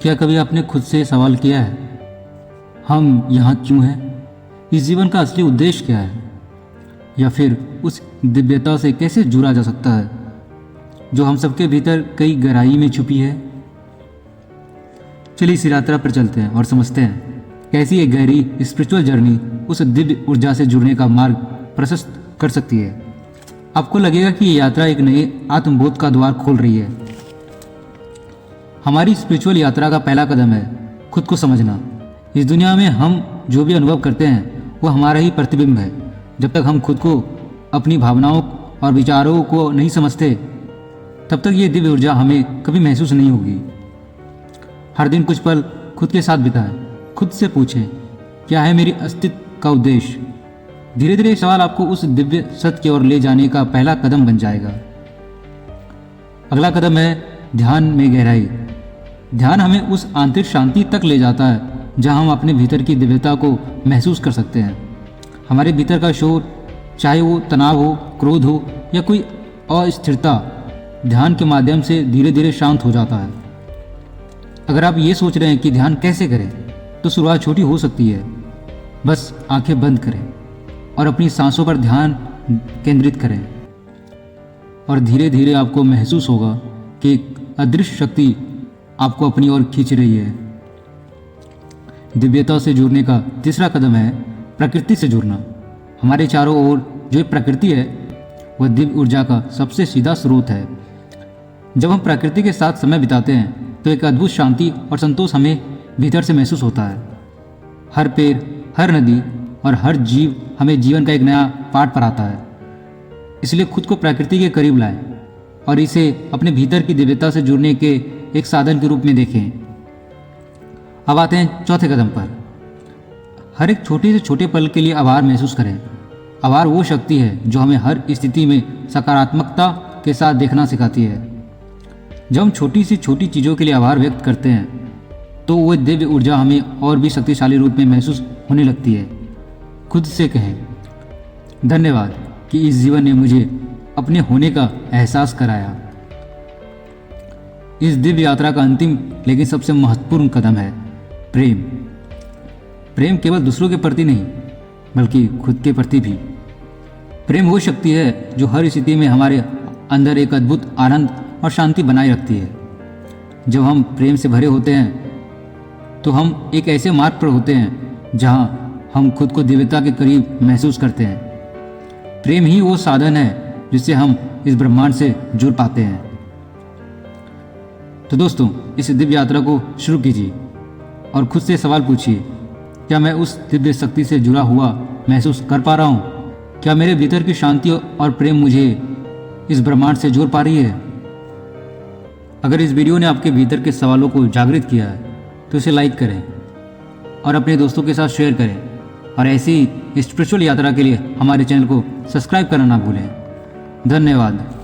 क्या कभी आपने खुद से सवाल किया है, हम यहाँ क्यों हैं? इस जीवन का असली उद्देश्य क्या है? या फिर उस दिव्यता से कैसे जुड़ा जा सकता है जो हम सबके भीतर कई गहराई में छुपी है? चलिए इस यात्रा पर चलते हैं और समझते हैं कैसी एक गहरी स्पिरिचुअल जर्नी उस दिव्य ऊर्जा से जुड़ने का मार्ग प्रशस्त कर सकती है। आपको लगेगा कि ये यात्रा एक नए आत्मबोध का द्वार खोल रही है। हमारी स्पिरिचुअल यात्रा का पहला कदम है खुद को समझना। इस दुनिया में हम जो भी अनुभव करते हैं वो हमारा ही प्रतिबिंब है। जब तक हम खुद को, अपनी भावनाओं और विचारों को नहीं समझते, तब तक ये दिव्य ऊर्जा हमें कभी महसूस नहीं होगी। हर दिन कुछ पल खुद के साथ बिताएं। खुद से पूछें, क्या है मेरी अस्तित्व का उद्देश्य? धीरे धीरे सवाल आपको उस दिव्य सत्य की ओर ले जाने का पहला कदम बन जाएगा। अगला कदम है ध्यान में गहराई। ध्यान हमें उस आंतरिक शांति तक ले जाता है जहां हम अपने भीतर की दिव्यता को महसूस कर सकते हैं। हमारे भीतर का शोर, चाहे वो तनाव हो, क्रोध हो या कोई अस्थिरता, ध्यान के माध्यम से धीरे धीरे शांत हो जाता है। अगर आप ये सोच रहे हैं कि ध्यान कैसे करें, तो शुरुआत छोटी हो सकती है। बस आंखें बंद करें और अपनी सांसों पर ध्यान केंद्रित करें, और धीरे धीरे आपको महसूस होगा कि एक अदृश्य शक्ति आपको अपनी ओर खींच रही है। दिव्यता से जुड़ने का तीसरा कदम है प्रकृति से जुड़ना। हमारे चारों ओर जो एक प्रकृति है वह दिव्य ऊर्जा का सबसे सीधा स्रोत है। जब हम प्रकृति के साथ समय बिताते हैं तो एक अद्भुत शांति और संतोष हमें भीतर से महसूस होता है। हर पेड़, हर नदी और हर जीव हमें जीवन का एक नया पाठ पढ़ाता है। इसलिए खुद को प्रकृति के करीब लाएं और इसे अपने भीतर की दिव्यता से जुड़ने के एक साधन के रूप में देखें। अब आते हैं चौथे कदम पर। हर एक छोटे से छोटे पल के लिए आभार महसूस करें। आभार वो शक्ति है जो हमें हर स्थिति में सकारात्मकता के साथ देखना सिखाती है। जब हम छोटी सी छोटी चीज़ों के लिए आभार व्यक्त करते हैं तो वह दिव्य ऊर्जा हमें और भी शक्तिशाली रूप में महसूस होने लगती है। खुद से कहें, धन्यवाद कि इस जीवन ने मुझे अपने होने का एहसास कराया। इस दिव्य यात्रा का अंतिम लेकिन सबसे महत्वपूर्ण कदम है प्रेम। प्रेम केवल दूसरों के प्रति नहीं बल्कि खुद के प्रति भी। प्रेम वो शक्ति है जो हर स्थिति में हमारे अंदर एक अद्भुत आनंद और शांति बनाए रखती है। जब हम प्रेम से भरे होते हैं तो हम एक ऐसे मार्ग पर होते हैं जहां हम खुद को दिव्यता के करीब महसूस करते हैं। प्रेम ही वो साधन है जिससे हम इस ब्रह्मांड से जुड़ पाते हैं। तो दोस्तों, इस दिव्य यात्रा को शुरू कीजिए और खुद से सवाल पूछिए, क्या मैं उस दिव्य शक्ति से जुड़ा हुआ महसूस कर पा रहा हूँ? क्या मेरे भीतर की शांति और प्रेम मुझे इस ब्रह्मांड से जोड़ पा रही है? अगर इस वीडियो ने आपके भीतर के सवालों को जागृत किया है तो इसे लाइक करें और अपने दोस्तों के साथ शेयर करें, और ऐसी स्पिरिचुअल यात्रा के लिए हमारे चैनल को सब्सक्राइब करना ना भूलें। धन्यवाद।